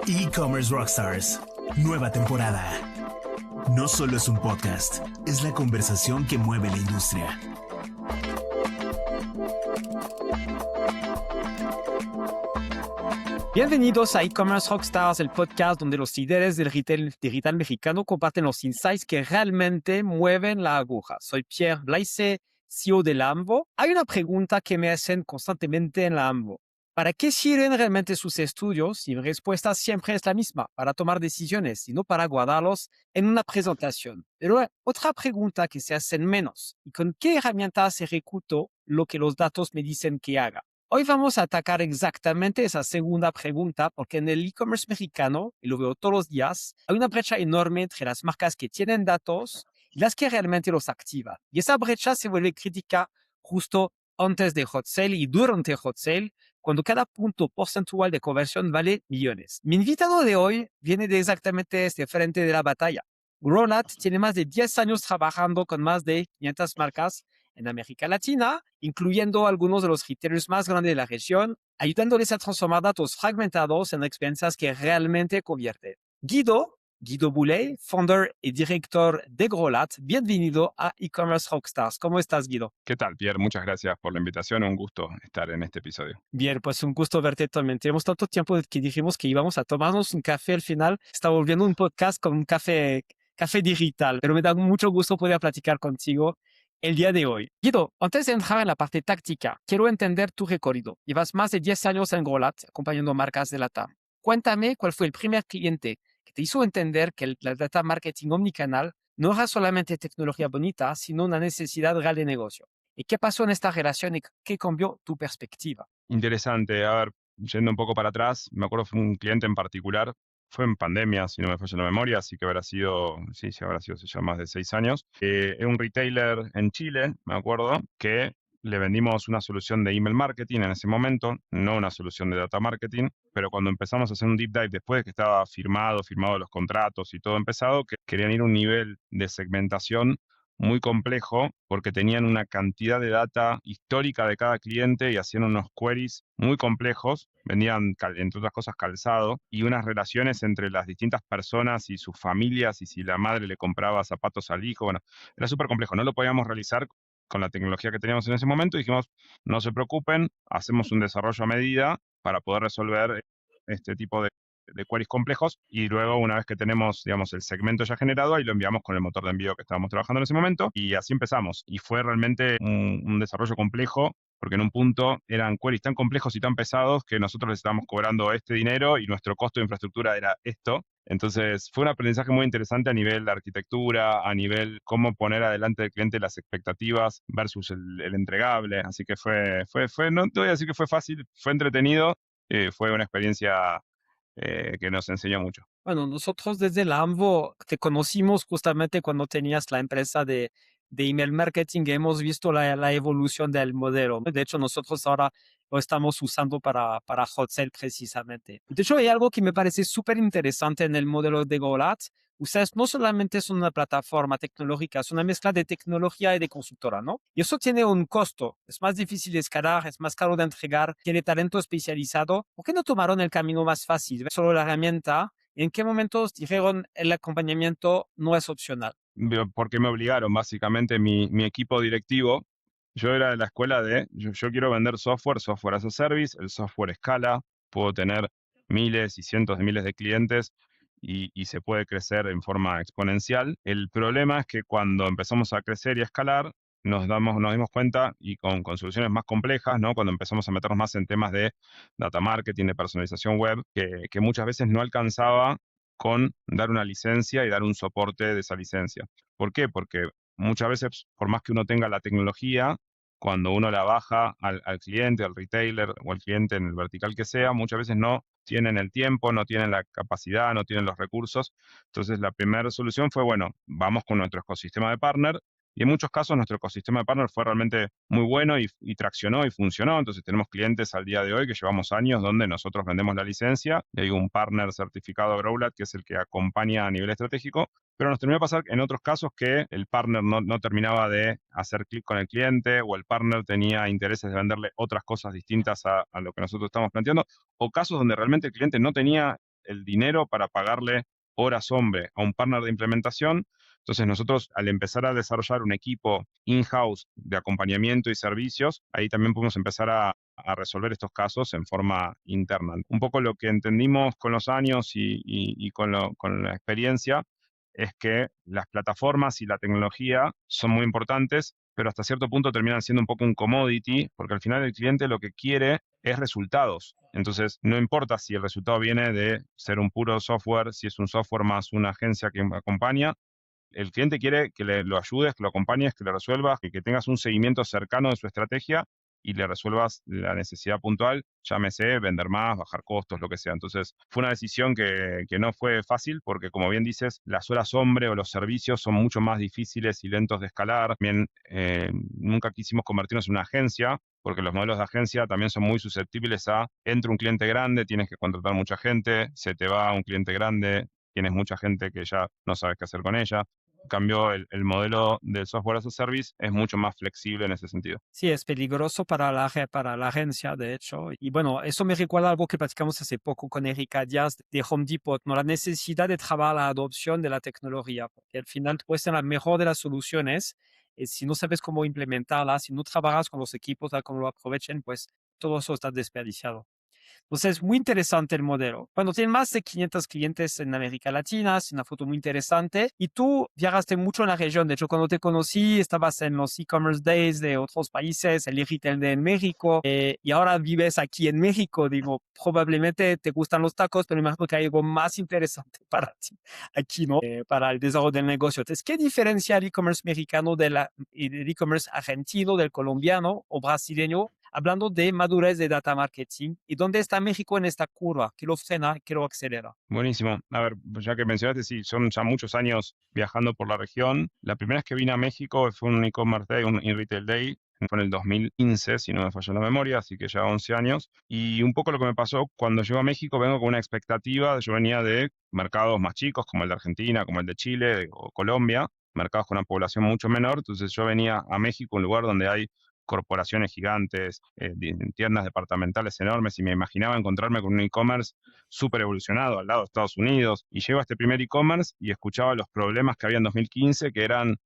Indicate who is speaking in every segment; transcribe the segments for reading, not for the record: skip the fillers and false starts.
Speaker 1: E-Commerce Rockstars, nueva temporada. No solo es un podcast, es la conversación que mueve la industria.
Speaker 2: Bienvenidos a E-Commerce Rockstars, el podcast donde los líderes del retail digital mexicano comparten los insights que realmente mueven la aguja. Soy Pierre Blaise, CEO de la AMBO. Hay una pregunta que me hacen constantemente en la AMBO. ¿Para qué sirven realmente sus estudios? Y mi respuesta siempre es la misma, para tomar decisiones y no para guardarlos en una presentación. Pero otra pregunta que se hacen menos, ¿y con qué herramientas ejecuto lo que los datos me dicen que haga? Hoy vamos a atacar exactamente esa segunda pregunta porque en el e-commerce mexicano, y lo veo todos los días, hay una brecha enorme entre las marcas que tienen datos y las que realmente los activan. Y esa brecha se vuelve crítica justo antes de hot sale y durante hot sale, cuando cada punto porcentual de conversión vale millones. Mi invitado de hoy viene de exactamente este frente de la batalla. Growlat tiene más de 10 años trabajando con más de 500 marcas en América Latina, incluyendo algunos de los retailers más grandes de la región, ayudándoles a transformar datos fragmentados en experiencias que realmente convierten. Guido Bouley, founder y director de Growlat, bienvenido a E-Commerce Rockstars. ¿Cómo estás, Guido?
Speaker 3: ¿Qué tal, Pierre? Muchas gracias por la invitación. Un gusto estar en este episodio.
Speaker 2: Bien, pues un gusto verte también. Tenemos tanto tiempo que dijimos que íbamos a tomarnos un café al final. Está volviendo un podcast con un café digital, pero me da mucho gusto poder platicar contigo el día de hoy. Guido, antes de entrar en la parte táctica, quiero entender tu recorrido. Llevas más de 10 años en Growlat, acompañando marcas de la TAM. Cuéntame cuál fue el primer cliente que te hizo entender que el data marketing omnicanal no era solamente tecnología bonita, sino una necesidad real de negocio. ¿Y qué pasó en esta relación y qué cambió tu perspectiva?
Speaker 3: Interesante. A ver, yendo un poco para atrás, me acuerdo fue un cliente en particular, fue en pandemia, si no me falla la memoria, así que habrá sido, sí, habrá sido hace ya más de 6 años. Es un retailer en Chile, me acuerdo, que le vendimos una solución de email marketing en ese momento, no una solución de data marketing, pero cuando empezamos a hacer un deep dive después de que estaba firmado los contratos y todo empezado, que querían ir a un nivel de segmentación muy complejo porque tenían una cantidad de data histórica de cada cliente y hacían unos queries muy complejos, vendían, entre otras cosas, calzado y unas relaciones entre las distintas personas y sus familias y si la madre le compraba zapatos al hijo. Bueno, era súper complejo, no lo podíamos realizar con la tecnología que teníamos en ese momento y dijimos, no se preocupen, hacemos un desarrollo a medida para poder resolver este tipo de queries complejos y luego una vez que tenemos, digamos, el segmento ya generado, ahí lo enviamos con el motor de envío que estábamos trabajando en ese momento y así empezamos. Y fue realmente un desarrollo complejo porque en un punto eran queries tan complejos y tan pesados que nosotros les estábamos cobrando este dinero y nuestro costo de infraestructura era esto. Entonces fue un aprendizaje muy interesante a nivel de arquitectura, a nivel cómo poner adelante del cliente las expectativas versus el entregable. Así que no te voy a decir que fue fácil, fue entretenido, fue una experiencia que nos enseñó mucho.
Speaker 2: Bueno, nosotros desde la AMBO te conocimos justamente cuando tenías la empresa de email marketing y hemos visto la evolución del modelo. De hecho, nosotros ahora lo estamos usando para hot sale precisamente. De hecho, hay algo que me parece súper interesante en el modelo de Growlat. Ustedes no solamente son una plataforma tecnológica, es una mezcla de tecnología y de consultora, ¿no? Y eso tiene un costo. Es más difícil de escalar, es más caro de entregar, tiene talento especializado. ¿Por qué no tomaron el camino más fácil? Solo la herramienta. ¿En qué momentos dijeron el acompañamiento no es opcional?
Speaker 3: Porque me obligaron, básicamente, mi equipo directivo. Yo era de la escuela yo quiero vender software as a service, el software escala, puedo tener miles y cientos de miles de clientes y se puede crecer en forma exponencial. El problema es que cuando empezamos a crecer y a escalar, nos dimos cuenta, y con soluciones más complejas, ¿no? Cuando empezamos a meternos más en temas de data marketing, de personalización web, que muchas veces no alcanzaba con dar una licencia y dar un soporte de esa licencia. ¿Por qué? Porque muchas veces, por más que uno tenga la tecnología, cuando uno la baja al cliente, al retailer o al cliente en el vertical que sea, muchas veces no tienen el tiempo, no tienen la capacidad, no tienen los recursos. Entonces, la primera solución fue, bueno, vamos con nuestro ecosistema de partner. Y en muchos casos nuestro ecosistema de partner fue realmente muy bueno y traccionó y funcionó. Entonces tenemos clientes al día de hoy que llevamos años donde nosotros vendemos la licencia y hay un partner certificado Growlat que es el que acompaña a nivel estratégico. Pero nos terminó de pasar en otros casos que el partner no terminaba de hacer clic con el cliente o el partner tenía intereses de venderle otras cosas distintas a lo que nosotros estamos planteando, o casos donde realmente el cliente no tenía el dinero para pagarle horas hombre a un partner de implementación. Entonces nosotros al empezar a desarrollar un equipo in-house de acompañamiento y servicios, ahí también podemos empezar a resolver estos casos en forma interna. Un poco lo que entendimos con los años y con la experiencia es que las plataformas y la tecnología son muy importantes, pero hasta cierto punto terminan siendo un poco un commodity, porque al final el cliente lo que quiere es resultados. Entonces, no importa si el resultado viene de ser un puro software, si es un software más una agencia que acompaña, el cliente quiere que lo ayudes, que lo acompañes, que le resuelvas, que tengas un seguimiento cercano de su estrategia y le resuelvas la necesidad puntual, llámese vender más, bajar costos, lo que sea. Entonces, fue una decisión que no fue fácil porque, como bien dices, las horas hombre o los servicios son mucho más difíciles y lentos de escalar. También nunca quisimos convertirnos en una agencia porque los modelos de agencia también son muy susceptibles a, entra un cliente grande, tienes que contratar mucha gente, se te va un cliente grande, tienes mucha gente que ya no sabes qué hacer con ella. En cambio, el modelo del software as a service es mucho más flexible en ese sentido.
Speaker 2: Sí, es peligroso para la agencia, de hecho. Y bueno, eso me recuerda algo que platicamos hace poco con Erika Díaz de Home Depot, ¿no? La necesidad de trabajar la adopción de la tecnología, porque al final puede ser la mejor de las soluciones. Si no sabes cómo implementarla, si no trabajas con los equipos a cómo lo aprovechen, pues todo eso está desperdiciado. Entonces, muy interesante el modelo. Bueno, tienen más de 500 clientes en América Latina, es una foto muy interesante. Y tú viajaste mucho en la región. De hecho, cuando te conocí, estabas en los e-commerce days de otros países, el e-retail de México, y ahora vives aquí en México. Digo, probablemente te gustan los tacos, pero me imagino que hay algo más interesante para ti aquí, ¿no? Para el desarrollo del negocio. Entonces, ¿qué diferencia el e-commerce mexicano del e-commerce argentino, del colombiano o brasileño? Hablando de madurez de data marketing, ¿y dónde está México en esta curva? ¿Qué lo frena? ¿Qué lo acelera?
Speaker 3: Buenísimo. A ver, pues ya que mencionaste, sí, son ya muchos años viajando por la región. La primera vez que vine a México fue un e-commerce day, un e-retail day. Fue en el 2015, si no me falla la memoria, así que ya 11 años. Y un poco lo que me pasó cuando llego a México, vengo con una expectativa. Yo venía de mercados más chicos, como el de Argentina, como el de Chile o Colombia, mercados con una población mucho menor. Entonces yo venía a México, un lugar donde hay corporaciones gigantes, tiendas departamentales enormes, y me imaginaba encontrarme con un e-commerce súper evolucionado al lado de Estados Unidos. Y llego a este primer e-commerce y escuchaba los problemas que había en 2015, que eran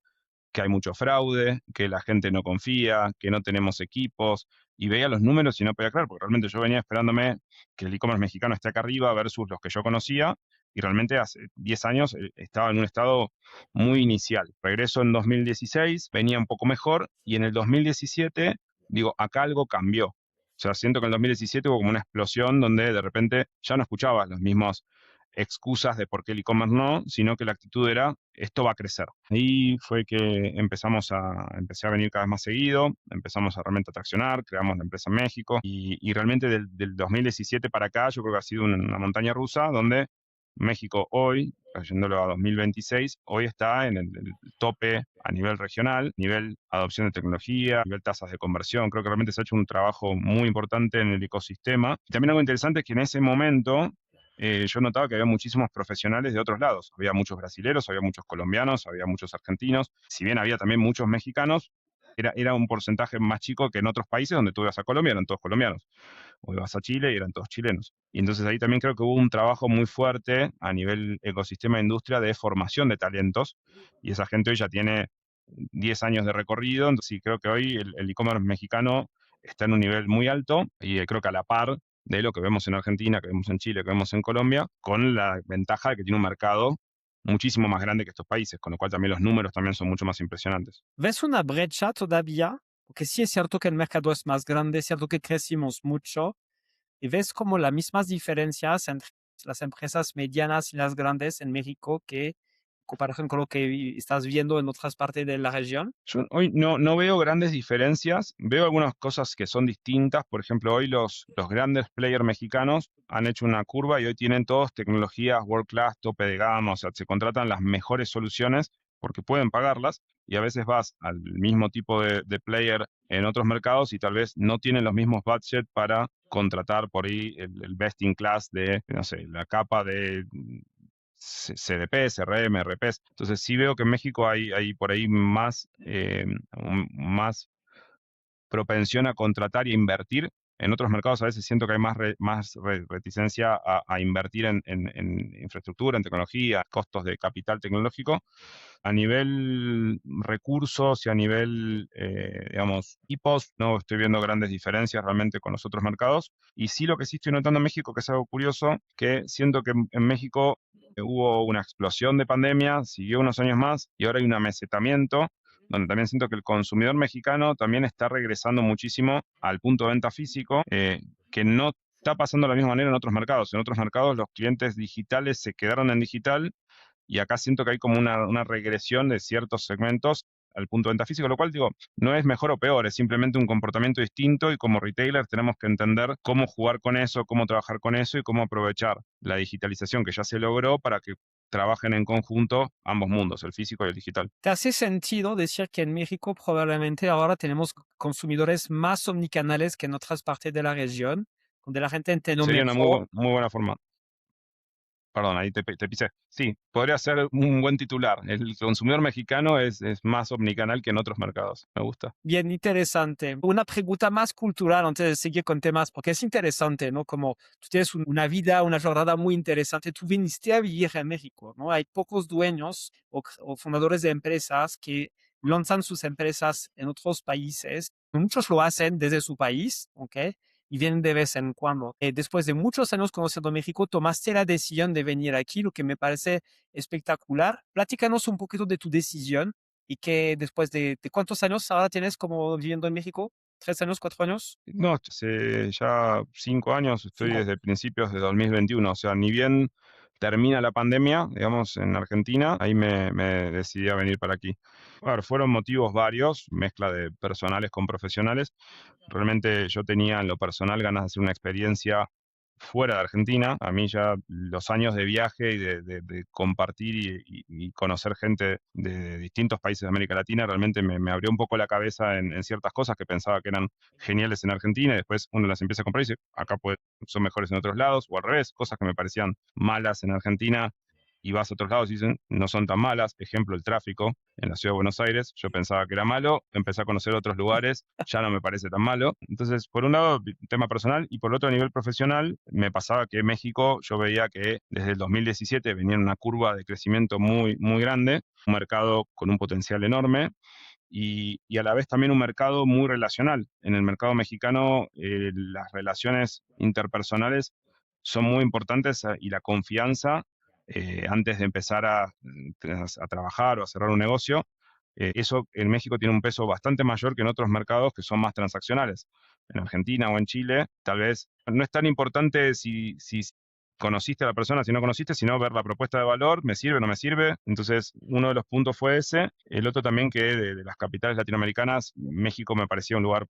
Speaker 3: que hay mucho fraude, que la gente no confía, que no tenemos equipos, y veía los números y no podía creer, porque realmente yo venía esperándome que el e-commerce mexicano esté acá arriba versus los que yo conocía, y realmente hace 10 años estaba en un estado muy inicial. Regreso en 2016, venía un poco mejor, y en el 2017, digo, acá algo cambió. O sea, siento que en el 2017 hubo como una explosión donde de repente ya no escuchaba los mismos excusas de por qué el e-commerce no, sino que la actitud era, esto va a crecer. Ahí fue que empecé a venir cada vez más seguido, empezamos a realmente a traccionar, creamos la empresa en México, y realmente del 2017 para acá yo creo que ha sido una montaña rusa donde México hoy, yéndolo a 2026, hoy está en el tope a nivel regional, nivel adopción de tecnología, nivel tasas de conversión. Creo que realmente se ha hecho un trabajo muy importante en el ecosistema. Y también algo interesante es que en ese momento yo notaba que había muchísimos profesionales de otros lados. Había muchos brasileros, había muchos colombianos, había muchos argentinos. Si bien había también muchos mexicanos, era un porcentaje más chico que en otros países donde tú ibas a Colombia, eran todos colombianos. O ibas a Chile y eran todos chilenos. Y entonces ahí también creo que hubo un trabajo muy fuerte a nivel ecosistema de industria de formación de talentos. Y esa gente hoy ya tiene 10 años de recorrido. Entonces sí, creo que hoy el e-commerce mexicano está en un nivel muy alto y creo que a la par de lo que vemos en Argentina, que vemos en Chile, que vemos en Colombia, con la ventaja de que tiene un mercado muchísimo más grande que estos países, con lo cual también los números también son mucho más impresionantes.
Speaker 2: ¿Ves una brecha todavía? Porque sí es cierto que el mercado es más grande, es cierto que crecimos mucho, y ves como las mismas diferencias entre las empresas medianas y las grandes en México que en comparación con lo que estás viendo en otras partes de la región.
Speaker 3: Yo hoy no veo grandes diferencias, veo algunas cosas que son distintas. Por ejemplo, hoy los grandes players mexicanos han hecho una curva y hoy tienen todos tecnologías world class, tope de gama, o sea, se contratan las mejores soluciones porque pueden pagarlas, y a veces vas al mismo tipo de player en otros mercados y tal vez no tienen los mismos budget para contratar por ahí el best in class de, no sé, la capa de CDP, CRM, RPs. Entonces sí veo que en México hay por ahí más propensión a contratar y a invertir En otros mercados a veces siento que hay reticencia a invertir en infraestructura, en tecnología, costos de capital tecnológico. A nivel recursos y a nivel, digamos, tipos, no estoy viendo grandes diferencias realmente con los otros mercados. Y sí, lo que sí estoy notando en México, que es algo curioso, que siento que en México hubo una explosión de pandemia, siguió unos años más y ahora hay un amesetamiento, donde también siento que el consumidor mexicano también está regresando muchísimo al punto de venta físico, que no está pasando de la misma manera en otros mercados. En otros mercados los clientes digitales se quedaron en digital y acá siento que hay como una regresión de ciertos segmentos al punto de venta físico, lo cual digo, no es mejor o peor, es simplemente un comportamiento distinto y como retailers tenemos que entender cómo jugar con eso, cómo trabajar con eso y cómo aprovechar la digitalización que ya se logró para que trabajen en conjunto ambos mundos, el físico y el digital.
Speaker 2: ¿Te hace sentido decir que en México probablemente ahora tenemos consumidores más omnicanales que en otras partes de la región, donde la gente entiende
Speaker 3: Sería una
Speaker 2: mejor?
Speaker 3: muy buena forma. Perdón, ahí te pisé. Sí, podría ser un buen titular. El consumidor mexicano es más omnicanal que en otros mercados. Me gusta.
Speaker 2: Bien interesante. Una pregunta más cultural antes de seguir con temas, porque es interesante, ¿no? Como tú tienes una vida, una jornada muy interesante. Tú viniste a vivir en México, ¿no? Hay pocos dueños o fundadores de empresas que lanzan sus empresas en otros países. Muchos lo hacen desde su país, ¿ok? Y vienen de vez en cuando. Después de muchos años conociendo México, tomaste la decisión de venir aquí, lo que me parece espectacular. Platícanos un poquito de tu decisión y que después de cuántos años ahora tienes como viviendo en México, 3 años, 4 años,
Speaker 3: No, hace ya 5 años, estoy
Speaker 2: 5.
Speaker 3: desde principios de 2021. O sea, ni bien termina la pandemia, digamos, en Argentina, ahí me decidí a venir para aquí. A ver, fueron motivos varios, mezcla de personales con profesionales. Realmente yo tenía en lo personal ganas de hacer una experiencia fuera de Argentina. A mí ya los años de viaje y de compartir y conocer gente de distintos países de América Latina realmente me abrió un poco la cabeza en ciertas cosas que pensaba que eran geniales en Argentina y después uno las empieza a comprar y dice, acá son mejores en otros lados, o al revés, cosas que me parecían malas en Argentina y vas a otros lados y dicen, no son tan malas. Ejemplo, el tráfico en la ciudad de Buenos Aires. Yo pensaba que era malo, empecé a conocer otros lugares, ya no me parece tan malo. Entonces, por un lado, tema personal, y por otro, a nivel profesional, me pasaba que México, yo veía que desde el 2017 venía en una curva de crecimiento muy grande, un mercado con un potencial enorme, y a la vez también un mercado muy relacional. En el mercado mexicano, las relaciones interpersonales son muy importantes y la confianza antes de empezar a trabajar o a cerrar un negocio, eso en México tiene un peso bastante mayor que en otros mercados que son más transaccionales. En Argentina o en Chile, tal vez no es tan importante si conociste a la persona, si no conociste, sino ver la propuesta de valor, me sirve, no me sirve. Entonces, uno de los puntos fue ese. El otro también que de las capitales latinoamericanas, México me parecía un lugar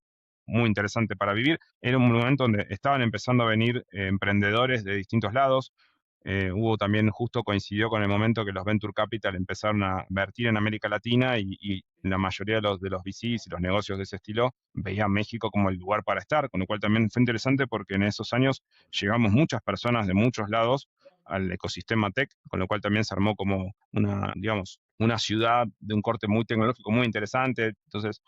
Speaker 3: muy interesante para vivir. Era un momento donde estaban empezando a venir emprendedores de distintos lados. Hubo también, justo coincidió con el momento que los Venture Capital empezaron a invertir en América Latina y la mayoría de los VCs y los negocios de ese estilo veían México como el lugar para estar, con lo cual también fue interesante porque en esos años llegamos muchas personas de muchos lados al ecosistema tech, con lo cual también se armó como digamos, una ciudad de un corte muy tecnológico, muy interesante. Entonces,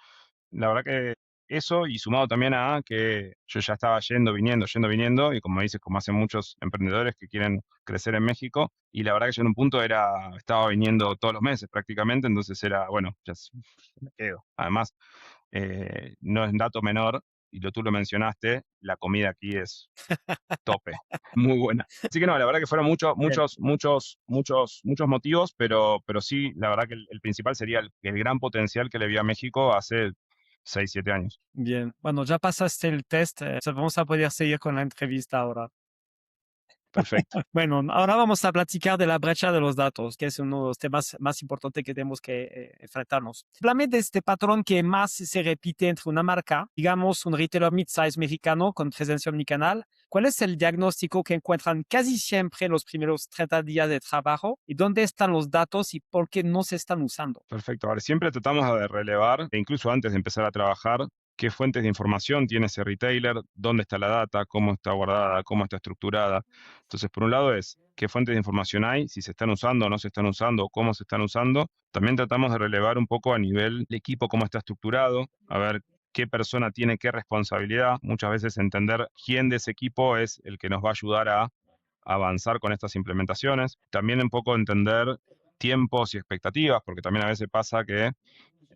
Speaker 3: la verdad que eso, y sumado también a que yo ya estaba yendo, viniendo, y como dices, como hacen muchos emprendedores que quieren crecer en México, y la verdad que yo en un punto estaba viniendo todos los meses prácticamente, entonces era, bueno, me quedo. Además, no es un dato menor, y tú lo mencionaste, la comida aquí es tope, muy buena. Así que no, la verdad que fueron
Speaker 2: Bien.
Speaker 3: muchos motivos, pero sí, la verdad que el principal sería el gran potencial que le vi a México hace 6 7 años.
Speaker 2: Bien. Bueno, ya pasaste el test, vamos a poder seguir con la entrevista ahora.
Speaker 3: Perfecto.
Speaker 2: Bueno, ahora vamos a platicar de la brecha de los datos, que es uno de los temas más importantes que tenemos que enfrentarnos. Háblame de este patrón que más se repite entre una marca, digamos un retailer mid-size mexicano con presencia omnicanal. ¿Cuál es el diagnóstico que encuentran casi siempre los primeros 30 días de trabajo? ¿Y dónde están los datos y por qué no se están usando?
Speaker 3: Perfecto. Ahora, siempre tratamos de relevar, e incluso antes de empezar a trabajar, qué fuentes de información tiene ese retailer, dónde está la data, cómo está guardada, cómo está estructurada. Entonces, por un lado es qué fuentes de información hay, si se están usando o no se están usando, o cómo se están usando. También tratamos de relevar un poco a nivel de equipo cómo está estructurado, a ver qué persona tiene qué responsabilidad, muchas veces entender quién de ese equipo es el que nos va a ayudar a avanzar con estas implementaciones. También un poco entender tiempos y expectativas, porque también a veces pasa que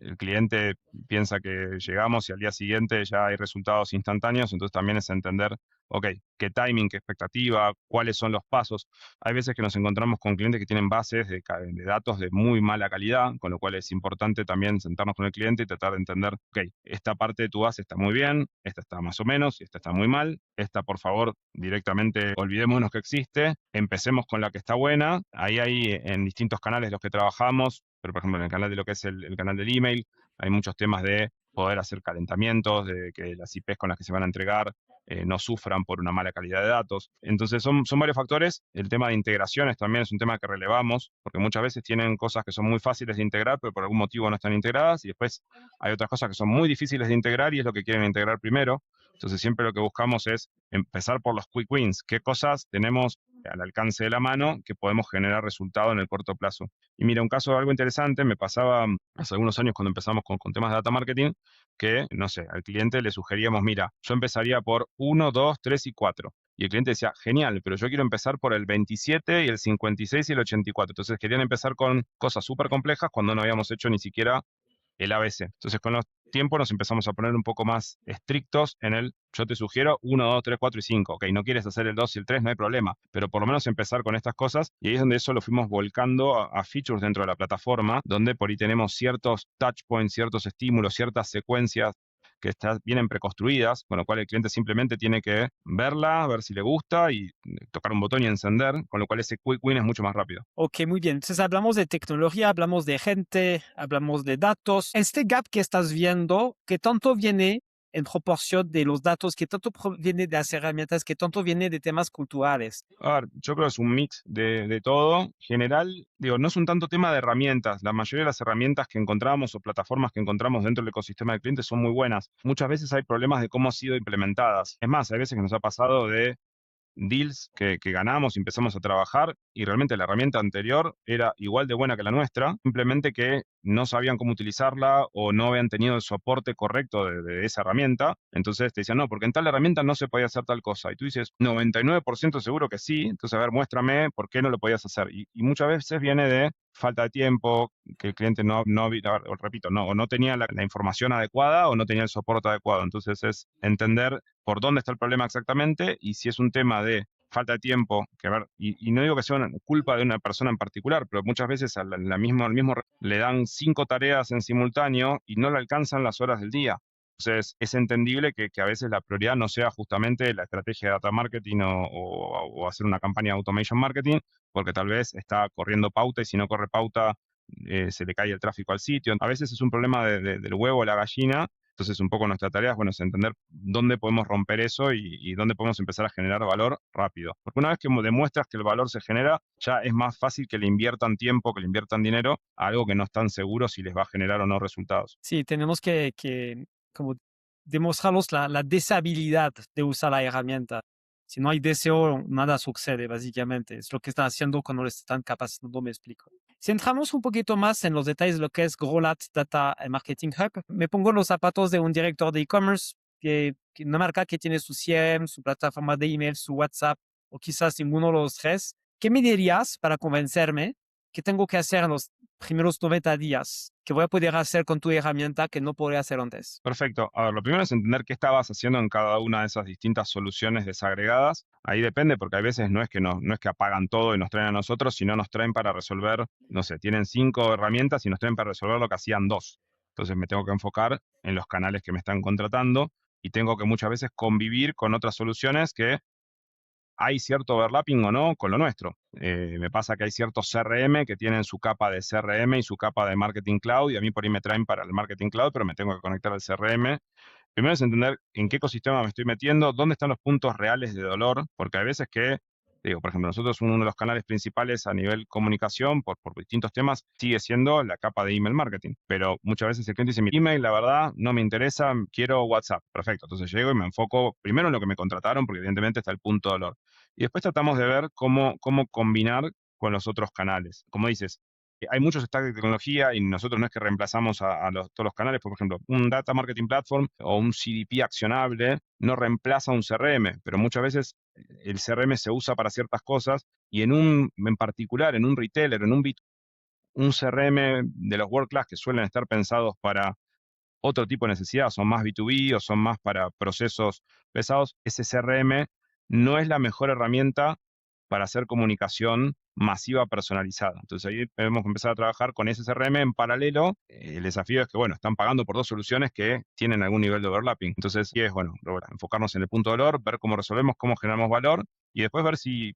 Speaker 3: el cliente piensa que llegamos y al día siguiente ya hay resultados instantáneos, entonces también es entender, ok, qué timing, qué expectativa, cuáles son los pasos. Hay veces que nos encontramos con clientes que tienen bases de datos de muy mala calidad, con lo cual es importante también sentarnos con el cliente y tratar de entender, ok, esta parte de tu base está muy bien, esta está más o menos, y esta está muy mal, esta por favor directamente olvidémonos que existe, empecemos con la que está buena. Ahí hay en distintos canales los que trabajamos, pero por ejemplo en el canal de lo que es el canal del email, hay muchos temas de poder hacer calentamientos, de que las IPs con las que se van a entregar no sufran por una mala calidad de datos. Entonces son varios factores. El tema de integraciones también es un tema que relevamos, porque muchas veces tienen cosas que son muy fáciles de integrar, pero por algún motivo no están integradas, y después hay otras cosas que son muy difíciles de integrar y es lo que quieren integrar primero. Entonces siempre lo que buscamos es empezar por los quick wins. ¿Qué cosas tenemos al alcance de la mano que podemos generar resultado en el corto plazo? Y mira, un caso algo interesante, me pasaba hace algunos años cuando empezamos con temas de data marketing, que, no sé, al cliente le sugeríamos, mira, yo empezaría por 1, 2, 3 y 4. Y el cliente decía, genial, pero yo quiero empezar por el 27 y el 56 y el 84. Entonces querían empezar con cosas súper complejas cuando no habíamos hecho ni siquiera el ABC. Entonces, con los tiempos nos empezamos a poner un poco más estrictos en el, yo te sugiero 1, 2, 3, 4 y 5. Ok, no quieres hacer el 2 y el 3, no hay problema, pero por lo menos empezar con estas cosas, y ahí es donde eso lo fuimos volcando a features dentro de la plataforma, donde por ahí tenemos ciertos touch points, ciertos estímulos, ciertas secuencias que vienen preconstruidas, con lo cual el cliente simplemente tiene que verla, ver si le gusta y tocar un botón y encender, con lo cual ese quick win es mucho más rápido.
Speaker 2: Ok, muy bien. Entonces hablamos de tecnología, hablamos de gente, hablamos de datos. Este gap que estás viendo, ¿qué tanto viene en proporción de los datos, qué tanto viene de las herramientas, qué tanto viene de temas culturales?
Speaker 3: A ver, yo creo que es un mix de todo. En general, digo, no es un tanto tema de herramientas. La mayoría de las herramientas que encontramos o plataformas que encontramos dentro del ecosistema del cliente son muy buenas. Muchas veces hay problemas de cómo han sido implementadas. Es más, hay veces que nos ha pasado de deals que ganamos y empezamos a trabajar y realmente la herramienta anterior era igual de buena que la nuestra, simplemente que no sabían cómo utilizarla o no habían tenido el soporte correcto de esa herramienta. Entonces te decían, no, porque en tal herramienta no se podía hacer tal cosa. Y tú dices, 99% seguro que sí. Entonces, a ver, muéstrame por qué no lo podías hacer. Y muchas veces viene de falta de tiempo, que el cliente repito, no, o no tenía la información adecuada o no tenía el soporte adecuado. Entonces es entender por dónde está el problema exactamente y si es un tema de falta de tiempo, que a ver, y no digo que sea una culpa de una persona en particular, pero muchas veces al mismo le dan 5 tareas en simultáneo y no le alcanzan las horas del día. Entonces, es entendible que a veces la prioridad no sea justamente la estrategia de data marketing o hacer una campaña de automation marketing, porque tal vez está corriendo pauta y si no corre pauta, se le cae el tráfico al sitio. A veces es un problema del huevo o la gallina. Entonces, un poco nuestra tarea es, bueno, es entender dónde podemos romper eso y dónde podemos empezar a generar valor rápido. Porque una vez que demuestras que el valor se genera, ya es más fácil que le inviertan tiempo, que le inviertan dinero a algo que no están seguros si les va a generar o no resultados.
Speaker 2: Sí, tenemos que como demostrarlos la deshabilidad de usar la herramienta. Si no hay deseo, nada sucede, básicamente. Es lo que están haciendo cuando les están capacitando, me explico. Si entramos un poquito más en los detalles de lo que es Growlat Data Marketing Hub, me pongo en los zapatos de un director de e-commerce, que una marca que tiene su CRM, su plataforma de email, su WhatsApp, o quizás ninguno de los tres. ¿Qué me dirías para convencerme que tengo que hacer en los primeros 90 días que voy a poder hacer con tu herramienta que no podría hacer antes?
Speaker 3: Perfecto. A ver, lo primero es entender qué estabas haciendo en cada una de esas distintas soluciones desagregadas. Ahí depende, porque hay veces no es que apagan todo y nos traen a nosotros, sino nos traen para resolver, no sé, tienen 5 herramientas y nos traen para resolver lo que hacían 2. Entonces me tengo que enfocar en los canales que me están contratando y tengo que muchas veces convivir con otras soluciones que hay cierto overlapping o no con lo nuestro. Me pasa que hay ciertos CRM que tienen su capa de CRM y su capa de Marketing Cloud, y a mí por ahí me traen para el Marketing Cloud, pero me tengo que conectar al CRM. Primero es entender en qué ecosistema me estoy metiendo, dónde están los puntos reales de dolor, porque hay veces que, digo, por ejemplo, nosotros uno de los canales principales a nivel comunicación por distintos temas sigue siendo la capa de email marketing, pero muchas veces el cliente dice, mi email, la verdad, no me interesa, quiero WhatsApp. Perfecto, entonces llego y me enfoco primero en lo que me contrataron, porque evidentemente está el punto de dolor. Y después tratamos de ver cómo combinar con los otros canales. Como dices, hay muchos stacks de tecnología y nosotros no es que reemplazamos todos los canales. Por ejemplo, un Data Marketing Platform o un CDP accionable no reemplaza un CRM, pero muchas veces el CRM se usa para ciertas cosas y en particular, en un retailer, un CRM de los World Class que suelen estar pensados para otro tipo de necesidad, son más B2B o son más para procesos pesados, ese CRM no es la mejor herramienta para hacer comunicación masiva personalizada. Entonces ahí debemos empezar a trabajar con ese CRM en paralelo. El desafío es que, bueno, están pagando por dos soluciones que tienen algún nivel de overlapping. Entonces, sí es, bueno, enfocarnos en el punto de dolor, ver cómo resolvemos, cómo generamos valor y después ver si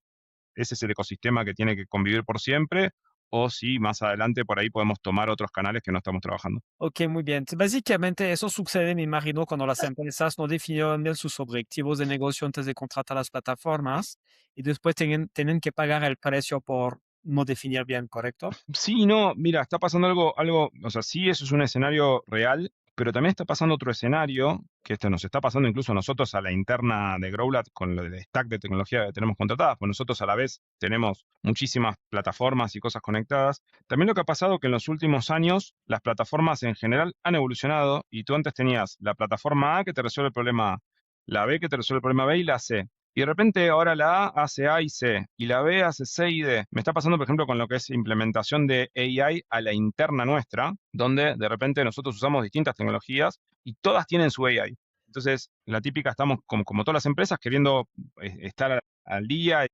Speaker 3: ese es el ecosistema que tiene que convivir por siempre o si más adelante por ahí podemos tomar otros canales que no estamos trabajando.
Speaker 2: Ok, muy bien. Básicamente eso sucede, me imagino, cuando las empresas no definieron bien sus objetivos de negocio antes de contratar las plataformas y después tienen que pagar el precio por no definir bien, ¿correcto?
Speaker 3: Sí, no, mira, está pasando algo, o sea, sí, eso es un escenario real, pero también está pasando otro escenario, que esto nos está pasando incluso a nosotros a la interna de Growlat con el stack de tecnología que tenemos contratadas, pues nosotros a la vez tenemos muchísimas plataformas y cosas conectadas. También lo que ha pasado que en los últimos años las plataformas en general han evolucionado y tú antes tenías la plataforma A que te resuelve el problema A, la B que te resuelve el problema B y la C. Y de repente ahora la A hace A y C y la B hace C y D. Me está pasando, por ejemplo, con lo que es implementación de AI a la interna nuestra, donde de repente nosotros usamos distintas tecnologías y todas tienen su AI. Entonces, la típica, estamos como todas las empresas queriendo estar al día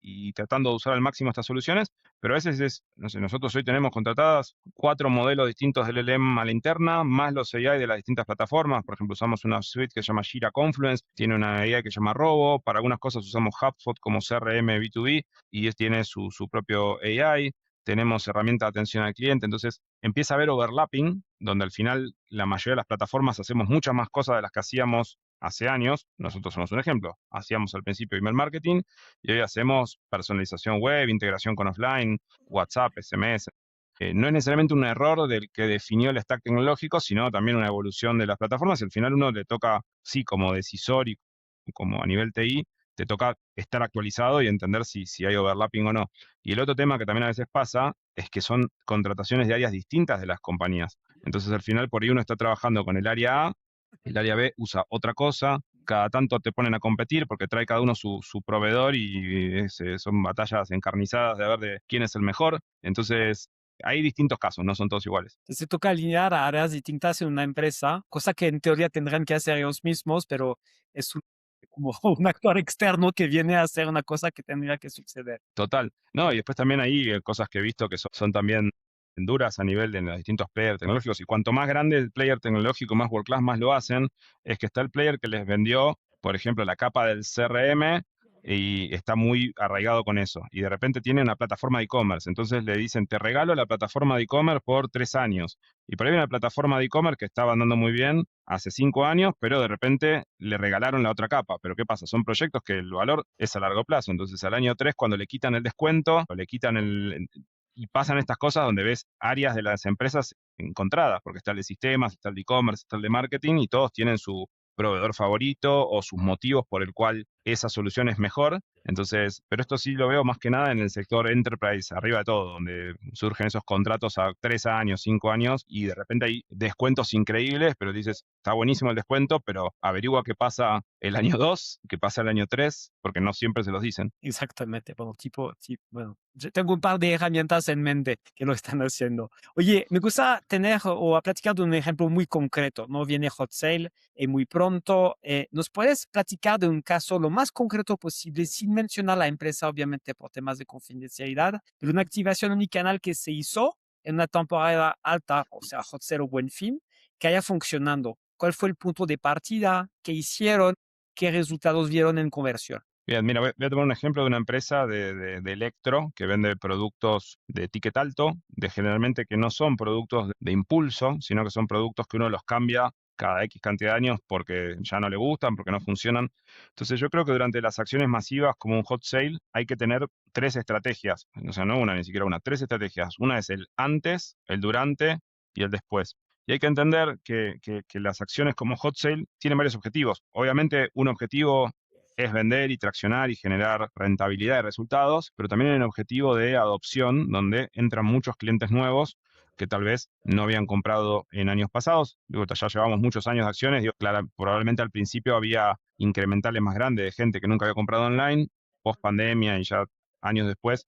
Speaker 3: y tratando de usar al máximo estas soluciones, pero a veces no sé, nosotros hoy tenemos contratadas 4 modelos distintos del LLM a la interna, más los AI de las distintas plataformas. Por ejemplo, usamos una suite que se llama Jira Confluence, tiene una AI que se llama Robo, para algunas cosas usamos HubSpot como CRM B2B y tiene su propio AI. Tenemos herramientas de atención al cliente, entonces empieza a haber overlapping, donde al final la mayoría de las plataformas hacemos muchas más cosas de las que hacíamos hace años. Nosotros somos un ejemplo. Hacíamos al principio email marketing y hoy hacemos personalización web, integración con offline, WhatsApp, SMS. No es necesariamente un error del que definió el stack tecnológico, sino también una evolución de las plataformas. Y al final uno le toca, sí, como decisor y como a nivel TI, te toca estar actualizado y entender si hay overlapping o no. Y el otro tema que también a veces pasa es que son contrataciones de áreas distintas de las compañías. Entonces al final por ahí uno está trabajando con el área A, el área B usa otra cosa, cada tanto te ponen a competir porque trae cada uno su proveedor y son batallas encarnizadas de ver de quién es el mejor. Entonces, hay distintos casos, no son todos iguales.
Speaker 2: Se toca alinear a áreas distintas en una empresa, cosa que en teoría tendrán que hacer ellos mismos, pero es como un actor externo que viene a hacer una cosa que tendría que suceder.
Speaker 3: Total. No, y después también hay cosas que he visto que son también duras a nivel de los distintos players tecnológicos. Y cuanto más grande el player tecnológico, más world class, más lo hacen, es que está el player que les vendió, por ejemplo, la capa del CRM y está muy arraigado con eso. Y de repente tiene una plataforma de e-commerce. Entonces le dicen, te regalo la plataforma de e-commerce por 3 años. Y por ahí hay una plataforma de e-commerce que estaba andando muy bien hace 5 años, pero de repente le regalaron la otra capa. Pero ¿qué pasa? Son proyectos que el valor es a largo plazo. Entonces al año 3, cuando le quitan el descuento, o le quitan y pasan estas cosas donde ves áreas de las empresas encontradas, porque está el de sistemas, está el de e-commerce, está el de marketing, y todos tienen su proveedor favorito o sus motivos por el cual esa solución es mejor. Entonces, pero esto sí lo veo más que nada en el sector enterprise, arriba de todo, donde surgen esos contratos a 3 años, 5 años, y de repente hay descuentos increíbles, pero dices, está buenísimo el descuento, pero averigua qué pasa el año 2, qué pasa el año 3, porque no siempre se los dicen.
Speaker 2: Exactamente. Bueno, bueno, yo tengo un par de herramientas en mente que lo están haciendo. Oye, me gusta tener o a platicar de un ejemplo muy concreto. No viene Hot Sale muy pronto. ¿Nos puedes platicar de un caso lo más concreto posible, sin mencionar la empresa, obviamente, por temas de confidencialidad, de una activación unicanal que se hizo en una temporada alta, o sea, Hot Sale o Buen Fin, que haya funcionando? ¿Cuál fue el punto de partida? ¿Qué hicieron? ¿Qué resultados vieron en conversión?
Speaker 3: Bien, mira, voy a tomar un ejemplo de una empresa de electro que vende productos de ticket alto, de generalmente que no son productos de impulso, sino que son productos que uno los cambia cada X cantidad de años porque ya no le gustan, porque no funcionan. Entonces yo creo que durante las acciones masivas como un hot sale hay que tener 3 estrategias, o sea, no una, ni siquiera una, 3 estrategias. Una es el antes, el durante y el después. Y hay que entender que las acciones como hot sale tienen varios objetivos. Obviamente un objetivo es vender y traccionar y generar rentabilidad y resultados, pero también hay un objetivo de adopción donde entran muchos clientes nuevos que tal vez no habían comprado en años pasados. Digo, ya llevamos muchos años de acciones. Digo, claro, probablemente al principio había incrementales más grandes de gente que nunca había comprado online, post pandemia y ya años después,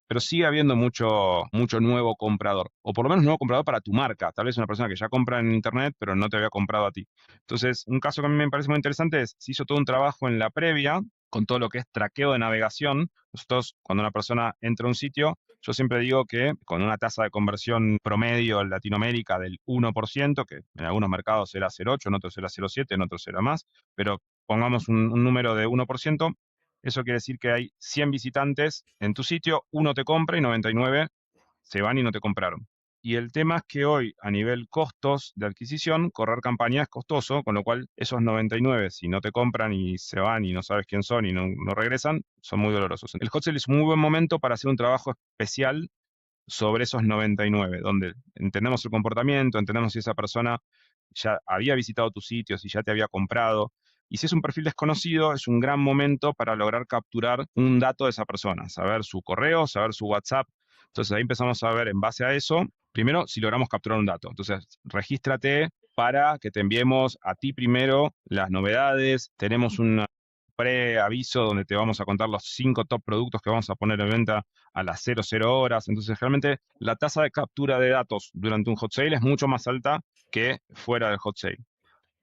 Speaker 3: pero sigue habiendo mucho nuevo comprador, o por lo menos nuevo comprador para tu marca. Tal vez una persona que ya compra en internet, pero no te había comprado a ti. Entonces, un caso que a mí me parece muy interesante es, se hizo todo un trabajo en la previa con todo lo que es traqueo de navegación. Nosotros, cuando una persona entra a un sitio, yo siempre digo que con una tasa de conversión promedio en Latinoamérica del 1%, que en algunos mercados era 0,8, en otros era 0,7, en otros era más, pero pongamos un número de 1%, eso quiere decir que hay 100 visitantes en tu sitio, uno te compra y 99 se van y no te compraron. Y el tema es que hoy, a nivel costos de adquisición, correr campaña es costoso, con lo cual esos 99, si no te compran y se van y no sabes quién son y no regresan, son muy dolorosos. El hot sale es un muy buen momento para hacer un trabajo especial sobre esos 99, donde entendemos el comportamiento, entendemos si esa persona ya había visitado tu sitio, si ya te había comprado. Y si es un perfil desconocido, es un gran momento para lograr capturar un dato de esa persona, saber su correo, saber su WhatsApp. Entonces ahí empezamos a ver en base a eso, primero, si logramos capturar un dato. Entonces, regístrate para que te enviemos a ti primero las novedades. Tenemos un preaviso donde te vamos a contar los 5 top productos que vamos a poner en venta a las 00 horas. Entonces, realmente la tasa de captura de datos durante un hot sale es mucho más alta que fuera del hot sale.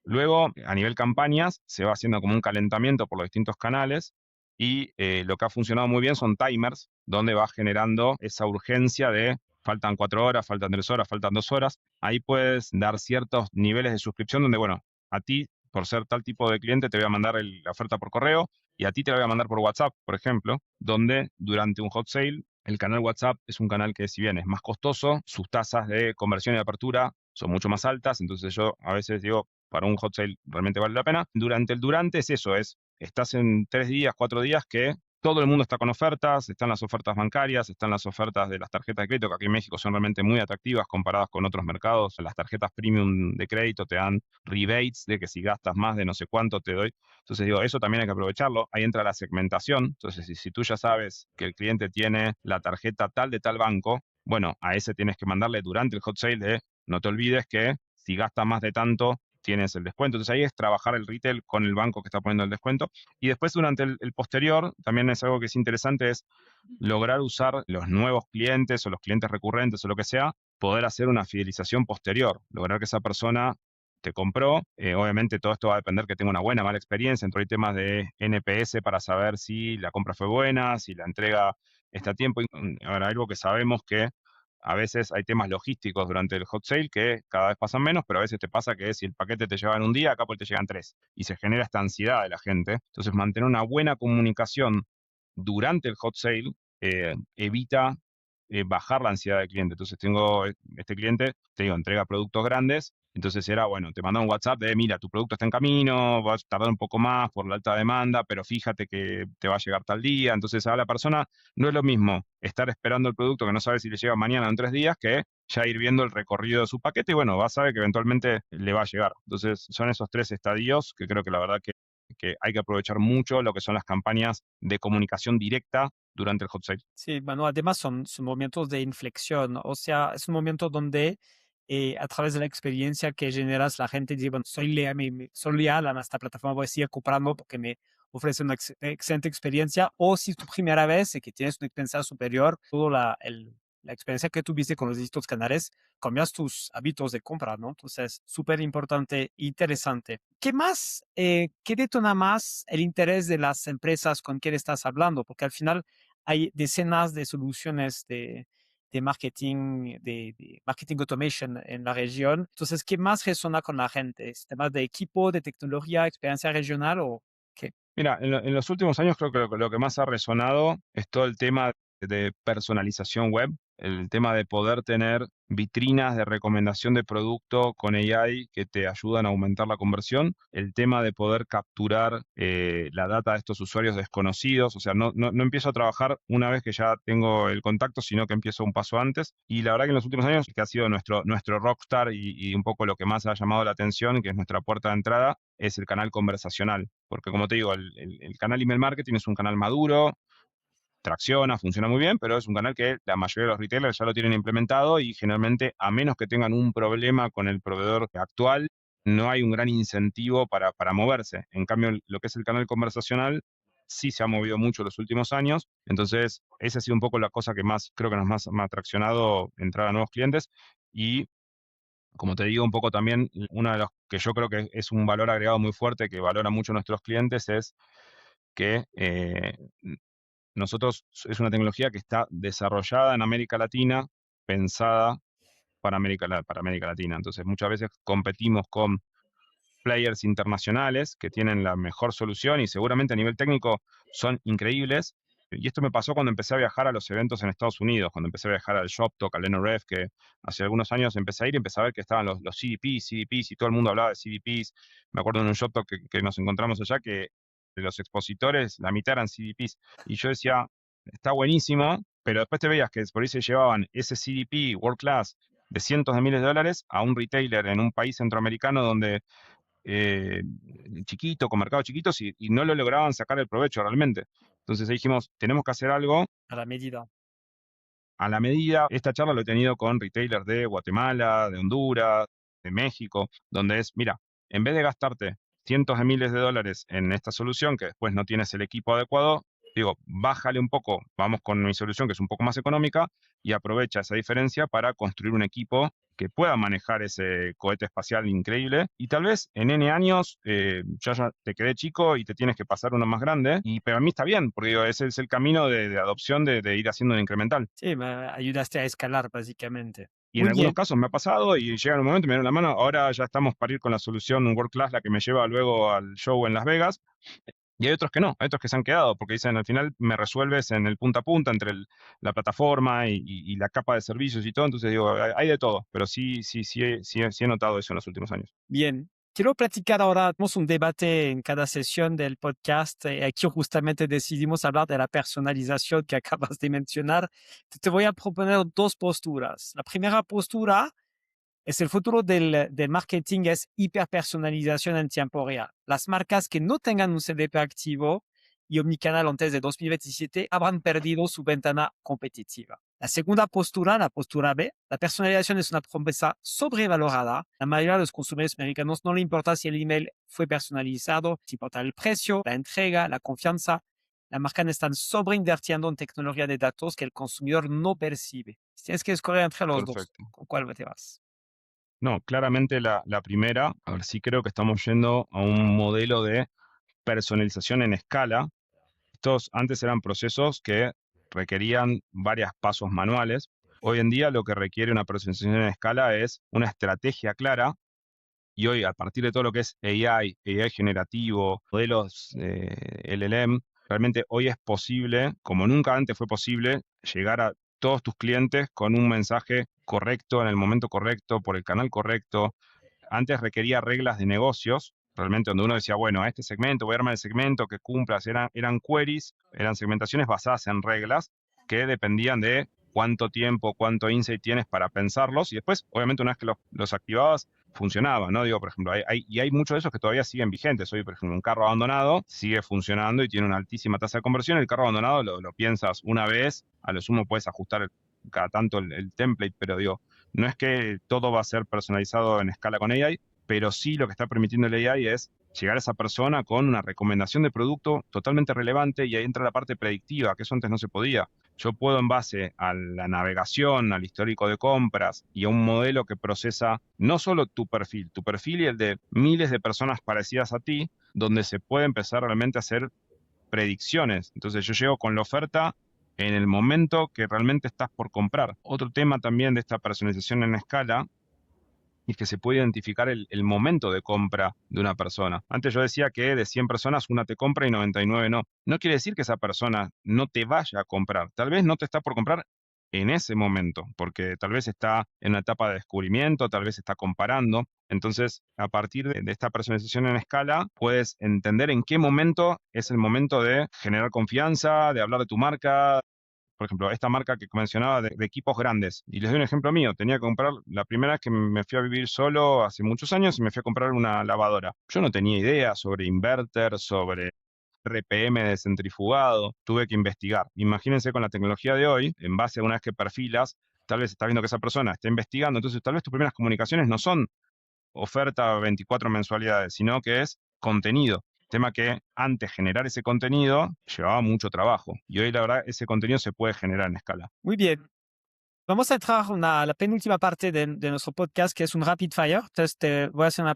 Speaker 3: Luego, a nivel campañas, se va haciendo como un calentamiento por los distintos canales y lo que ha funcionado muy bien son timers, donde va generando esa urgencia de faltan 4 horas, faltan 3 horas, faltan 2 horas. Ahí puedes dar ciertos niveles de suscripción donde, bueno, a ti, por ser tal tipo de cliente, te voy a mandar la oferta por correo y a ti te la voy a mandar por WhatsApp, por ejemplo, donde durante un hot sale el canal WhatsApp es un canal que, si bien es más costoso, sus tasas de conversión y apertura son mucho más altas. Entonces yo a veces digo, para un hot sale realmente vale la pena. Durante es eso, estás en 3 días, 4 días que todo el mundo está con ofertas, están las ofertas bancarias, están las ofertas de las tarjetas de crédito, que aquí en México son realmente muy atractivas comparadas con otros mercados. Las tarjetas premium de crédito te dan rebates de que si gastas más de no sé cuánto te doy. Entonces digo, eso también hay que aprovecharlo. Ahí entra la segmentación. Entonces, si tú ya sabes que el cliente tiene la tarjeta tal de tal banco, bueno, a ese tienes que mandarle durante el hot sale de no te olvides que si gasta más de tanto, tienes el descuento. Entonces ahí es trabajar el retail con el banco que está poniendo el descuento. Y después durante el posterior, también es algo que es interesante, es lograr usar los nuevos clientes o los clientes recurrentes o lo que sea, poder hacer una fidelización posterior, lograr que esa persona te compró. Obviamente todo esto va a depender que tenga una buena o mala experiencia. Entonces hay temas de NPS para saber si la compra fue buena, si la entrega está a tiempo. Ahora, algo que sabemos que a veces hay temas logísticos durante el hot sale que cada vez pasan menos, pero a veces te pasa que si el paquete te llega en un día, acá pues te llegan 3. Y se genera esta ansiedad de la gente. Entonces, mantener una buena comunicación durante el hot sale evita bajar la ansiedad del cliente. Entonces, tengo este cliente, te digo, entrega productos grandes. Entonces era, bueno, te manda un WhatsApp de, mira, tu producto está en camino, va a tardar un poco más por la alta demanda, pero fíjate que te va a llegar tal día. Entonces a la persona no es lo mismo estar esperando el producto que no sabe si le llega mañana o en 3 días que ya ir viendo el recorrido de su paquete y bueno, va a saber que eventualmente le va a llegar. Entonces son esos 3 estadios que creo que la verdad que hay que aprovechar mucho lo que son las campañas de comunicación directa durante el hot sale.
Speaker 2: Sí, bueno, además son momentos de inflexión, o sea, es un momento donde a través de la experiencia que generas, la gente dice, bueno, soy leal a esta plataforma, voy a seguir comprando porque me ofrece una excelente experiencia, o si es tu primera vez y que tienes una experiencia superior, toda la experiencia que tuviste con los distintos canales, cambias tus hábitos de compra, ¿no? Entonces, súper importante, interesante. ¿Qué más, qué detona más el interés de las empresas con quien estás hablando? Porque al final hay decenas de soluciones de marketing, de marketing automation en la región. Entonces, ¿qué más resuena con la gente? ¿Es temas de equipo, de tecnología, experiencia regional o qué?
Speaker 3: Mira, en los últimos años creo que lo que más ha resonado es todo el tema de personalización web. el tema de poder tener vitrinas de recomendación de producto con AI que te ayudan a aumentar la conversión, el tema de poder capturar la data de estos usuarios desconocidos, o sea, no empiezo a trabajar una vez que ya tengo el contacto, sino que empiezo un paso antes, y la verdad que en los últimos años, que ha sido nuestro rockstar y un poco lo que más ha llamado la atención, que es nuestra puerta de entrada, es el canal conversacional, porque como te digo, el canal email marketing es un canal maduro, tracciona, funciona muy bien, pero es un canal que la mayoría de los retailers ya lo tienen implementado y generalmente, a menos que tengan un problema con el proveedor actual, no hay un gran incentivo para moverse. En cambio, lo que es el canal conversacional sí se ha movido mucho los últimos años, entonces esa ha sido un poco la cosa que más, creo que nos más me ha traccionado entrar a nuevos clientes y como te digo, un poco también, uno de los que yo creo que es un valor agregado muy fuerte que valora mucho nuestros clientes es que nosotros es una tecnología que está desarrollada en América Latina, pensada para América Latina. Entonces, muchas veces competimos con players internacionales que tienen la mejor solución y seguramente a nivel técnico son increíbles. Y esto me pasó cuando empecé a viajar a los eventos en Estados Unidos, cuando empecé a viajar al ShopTalk, al NRF, que hace algunos años empecé a ir y empecé a ver que estaban los CDPs, y todo el mundo hablaba de CDPs. Me acuerdo en un ShopTalk que nos encontramos allá que de los expositores, la mitad eran CDPs. Y yo decía, está buenísimo, pero después te veías que por ahí se llevaban ese CDP World Class de cientos de miles de dólares a un retailer en un país centroamericano donde eh, chiquito, con mercados chiquitos, y no lo lograban sacar el provecho realmente. Entonces ahí dijimos, tenemos que hacer algo
Speaker 2: A la medida.
Speaker 3: a la medida. Esta charla lo he tenido con retailers de Guatemala, de Honduras, de México, donde es, mira, en vez de gastarte cientos de miles de dólares en esta solución, que después no tienes el equipo adecuado, digo, bájale un poco, vamos con mi solución que es un poco más económica y aprovecha esa diferencia para construir un equipo que pueda manejar ese cohete espacial increíble y tal vez en N años ya te quedé chico y te tienes que pasar uno más grande, pero a mí está bien, porque digo, ese es el camino de adopción de ir haciendo un incremental.
Speaker 2: Sí, me ayudaste a escalar, básicamente.
Speaker 3: Y en
Speaker 2: Muy
Speaker 3: algunos
Speaker 2: bien.
Speaker 3: casos me ha pasado y llega un momento y me dieron la mano, ahora ya estamos para ir con la solución World Class, la que me lleva luego al show en Las Vegas. Y hay otros que no, hay otros que se han quedado, porque dicen, al final me resuelves en el punta a punta entre la plataforma y la capa de servicios y todo. Entonces digo, hay de todo, pero sí he notado eso en los últimos años.
Speaker 2: Bien. Quiero platicar ahora, tenemos un debate en cada sesión del podcast. Aquí justamente decidimos hablar de la personalización que acabas de mencionar. Te voy a proponer dos posturas. La primera postura es el futuro del marketing, es hiperpersonalización en tiempo real. Las marcas que no tengan un CDP activo y omnicanal antes de 2027 habrán perdido su ventana competitiva. La segunda postura, la postura B, la personalización es una promesa sobrevalorada. La mayoría de los consumidores americanos no le importa si el email fue personalizado, si importa el precio, la entrega, la confianza. Las marcas están sobreinvirtiendo en tecnología de datos que el consumidor no percibe. Tienes que escoger entre los dos.
Speaker 3: Perfecto.
Speaker 2: ¿Con cuál te vas?
Speaker 3: No, claramente la primera, a ver, sí creo que estamos yendo a un modelo de personalización en escala. Estos antes eran procesos que requerían varios pasos manuales. Hoy en día lo que requiere una personalización en escala es una estrategia clara y hoy a partir de todo lo que es AI generativo, modelos LLM, realmente hoy es posible, como nunca antes fue posible, llegar a todos tus clientes con un mensaje correcto en el momento correcto, por el canal correcto. Antes requería reglas de negocios, realmente donde uno decía, bueno, a este segmento, voy a armar el segmento que cumpla, eran queries, eran segmentaciones basadas en reglas que dependían de cuánto tiempo, cuánto insight tienes para pensarlos y después, obviamente, una vez que los activabas, funcionaba, ¿no? Digo, por ejemplo, hay muchos de esos que todavía siguen vigentes. Hoy, por ejemplo, un carro abandonado sigue funcionando y tiene una altísima tasa de conversión. El carro abandonado lo piensas una vez, a lo sumo puedes ajustar cada tanto el template, pero digo, no es que todo va a ser personalizado en escala con AI, pero sí lo que está permitiendo el AI es llegar a esa persona con una recomendación de producto totalmente relevante y ahí entra la parte predictiva, que eso antes no se podía. Yo puedo, en base a la navegación, al histórico de compras y a un modelo que procesa no solo tu perfil y el de miles de personas parecidas a ti, donde se puede empezar realmente a hacer predicciones. Entonces yo llego con la oferta en el momento que realmente estás por comprar. Otro tema también de esta personalización en escala es que se puede identificar el momento de compra de una persona. Antes yo decía que de 100 personas una te compra y 99 no. No quiere decir que esa persona no te vaya a comprar. Tal vez no te está por comprar en ese momento, porque tal vez está en una etapa de descubrimiento, tal vez está comparando. Entonces, a partir de esta personalización en escala, puedes entender en qué momento es el momento de generar confianza, de hablar de tu marca. Por ejemplo, esta marca que mencionaba de equipos grandes. Y les doy un ejemplo mío. Tenía que comprar, la primera vez que me fui a vivir solo hace muchos años y me fui a comprar una lavadora. Yo no tenía idea sobre inverter, sobre RPM de centrifugado. Tuve que investigar. Imagínense con la tecnología de hoy, en base a una vez que perfilas, tal vez estás viendo que esa persona está investigando. Entonces, tal vez tus primeras comunicaciones no son oferta 24 mensualidades, sino que es contenido. Tema que antes generar ese contenido llevaba mucho trabajo y hoy la verdad ese contenido se puede generar en escala.
Speaker 2: Muy bien. Vamos a entrar a la penúltima parte de nuestro podcast, que es un rapid fire. Entonces te voy a hacer una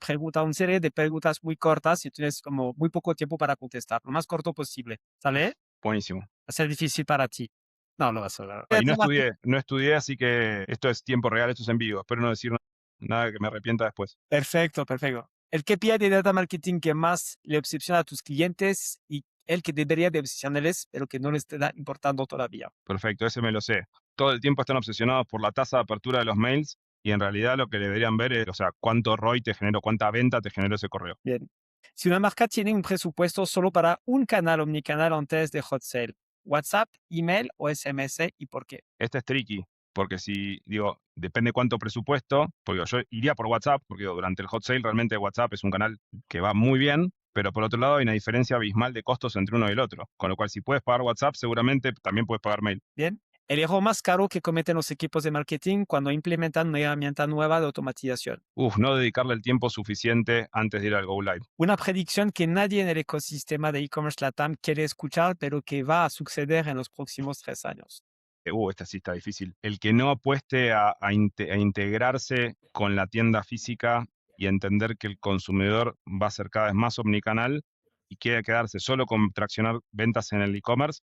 Speaker 2: serie de preguntas muy cortas y tienes como muy poco tiempo para contestar, lo más corto posible. ¿Sale?
Speaker 3: Buenísimo.
Speaker 2: Va a ser difícil para ti. No, lo vas a lograr.
Speaker 3: Y no estudié, así que esto es tiempo real, esto es en vivo. Espero no decir nada que me arrepienta después.
Speaker 2: Perfecto, perfecto. El KPI de data marketing que más le obsesiona a tus clientes y el que debería de obsesionarles, pero que no les está importando todavía.
Speaker 3: Perfecto, ese me lo sé. Todo el tiempo están obsesionados por la tasa de apertura de los mails y en realidad lo que deberían ver es, o sea, cuánto ROI te generó, cuánta venta te generó ese correo.
Speaker 2: Bien. Si una marca tiene un presupuesto solo para un canal omnicanal antes de hot sale, WhatsApp, email o SMS, ¿y por qué?
Speaker 3: Este es tricky, porque si, digo, depende cuánto presupuesto, porque yo iría por WhatsApp, porque digo, durante el hot sale realmente WhatsApp es un canal que va muy bien, pero por otro lado hay una diferencia abismal de costos entre uno y el otro. Con lo cual, si puedes pagar WhatsApp, seguramente también puedes pagar mail.
Speaker 2: Bien. El error más caro que cometen los equipos de marketing cuando implementan una herramienta nueva de automatización.
Speaker 3: No dedicarle el tiempo suficiente antes de ir al Go Live.
Speaker 2: Una predicción que nadie en el ecosistema de e-commerce LATAM quiere escuchar, pero que va a suceder en los próximos 3 años.
Speaker 3: Esta sí está difícil. El que no apueste a integrarse con la tienda física y entender que el consumidor va a ser cada vez más omnicanal y quiere quedarse solo con traccionar ventas en el e-commerce,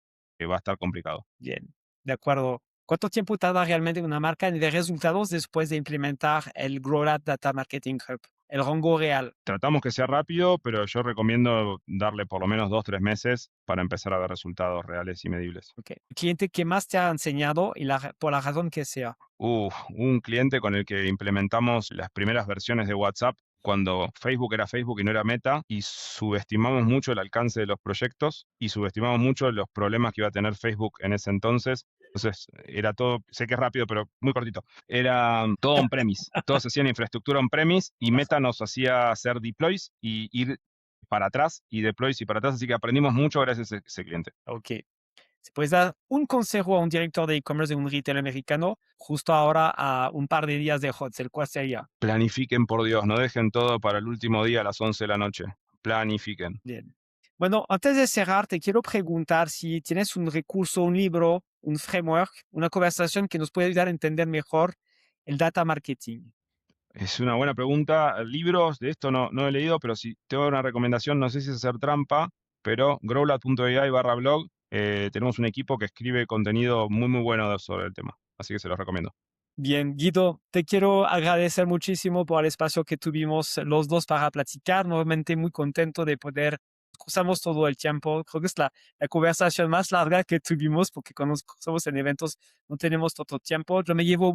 Speaker 3: va a estar complicado.
Speaker 2: Bien, de acuerdo. ¿Cuánto tiempo tarda realmente una marca en ver resultados después de implementar el GrowLab Data Marketing Hub? El rango real.
Speaker 3: Tratamos que sea rápido, pero yo recomiendo darle por lo menos 2-3 meses para empezar a ver resultados reales y medibles.
Speaker 2: Okay. ¿El cliente que más te ha enseñado y por la razón que sea?
Speaker 3: Un cliente con el que implementamos las primeras versiones de WhatsApp cuando Facebook era Facebook y no era Meta, y subestimamos mucho el alcance de los proyectos y subestimamos mucho los problemas que iba a tener Facebook en ese entonces. Entonces, era todo, sé que es rápido, pero muy cortito. Era todo on-premise. Todos hacían infraestructura on-premise y Meta nos hacía hacer deploys y ir para atrás y deploys y para atrás. Así que aprendimos mucho gracias a ese cliente.
Speaker 2: Ok. ¿Se puedes dar un consejo a un director de e-commerce de un retail americano justo ahora a un par de días de hot sale? ¿Cuál sería?
Speaker 3: Planifiquen, por Dios, no dejen todo para el último día a las 11 de la noche. Planifiquen.
Speaker 2: Bien. Bueno, antes de cerrar, te quiero preguntar si tienes un recurso, un libro, un framework, una conversación que nos puede ayudar a entender mejor el data marketing.
Speaker 3: Es una buena pregunta. Libros de esto no he leído, pero si tengo una recomendación, no sé si es hacer trampa, pero growlab.ai/blog, tenemos un equipo que escribe contenido muy, muy bueno sobre el tema. Así que se los recomiendo.
Speaker 2: Bien, Guido, te quiero agradecer muchísimo por el espacio que tuvimos los dos para platicar. Nuevamente muy contento de poder cruzamos todo el tiempo. Creo que es la conversación más larga que tuvimos porque cuando nos cruzamos en eventos no tenemos tanto tiempo. Yo me llevo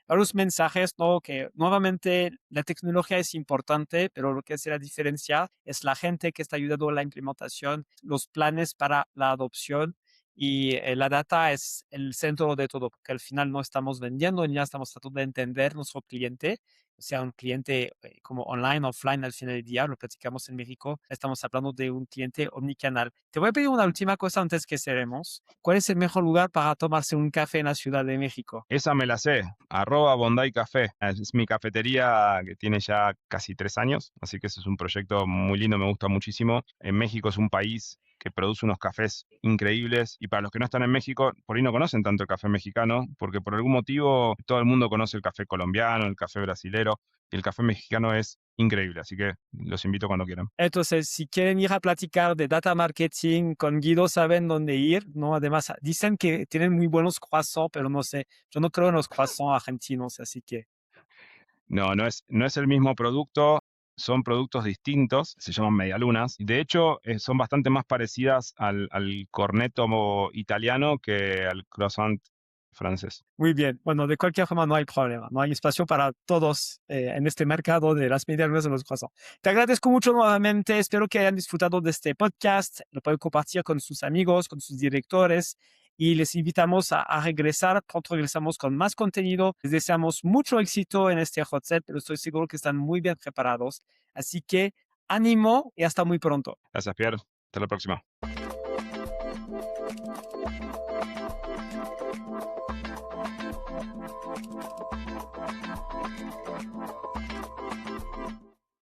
Speaker 2: varios mensajes, ¿no? Que nuevamente la tecnología es importante, pero lo que hace la diferencia es la gente que está ayudando a la implementación, los planes para la adopción. Y la data es el centro de todo, porque al final no estamos vendiendo, ya estamos tratando de entender nuestro cliente, o sea, un cliente como online, offline, al final del día, lo platicamos en México, estamos hablando de un cliente omnicanal. Te voy a pedir una última cosa antes que cerremos. ¿Cuál es el mejor lugar para tomarse un café en la Ciudad de México?
Speaker 3: Esa me la sé, @Bondi Café. Es mi cafetería que tiene ya casi 3 años, así que ese es un proyecto muy lindo, me gusta muchísimo. En México es un país que produce unos cafés increíbles y para los que no están en México, por ahí no conocen tanto el café mexicano, porque por algún motivo todo el mundo conoce el café colombiano, el café brasilero y el café mexicano es increíble, así que los invito cuando quieran.
Speaker 2: Entonces, si quieren ir a platicar de data marketing con Guido, saben dónde ir, ¿no? Además, dicen que tienen muy buenos croissants, pero no sé, yo no creo en los croissants argentinos, así que...
Speaker 3: No es el mismo producto, son productos distintos, se llaman medialunas. De hecho, son bastante más parecidas al cornetto italiano que al croissant francés.
Speaker 2: Muy bien. Bueno, de cualquier forma no hay problema. No hay espacio para todos en este mercado de las medialunas de los croissants. Te agradezco mucho nuevamente. Espero que hayan disfrutado de este podcast. Lo pueden compartir con sus amigos, con sus directores. Y les invitamos a regresar. Pronto regresamos con más contenido. Les deseamos mucho éxito en este hot set, pero estoy seguro que están muy bien preparados. Así que ánimo y hasta muy pronto.
Speaker 3: Gracias, Pierre. Hasta la próxima.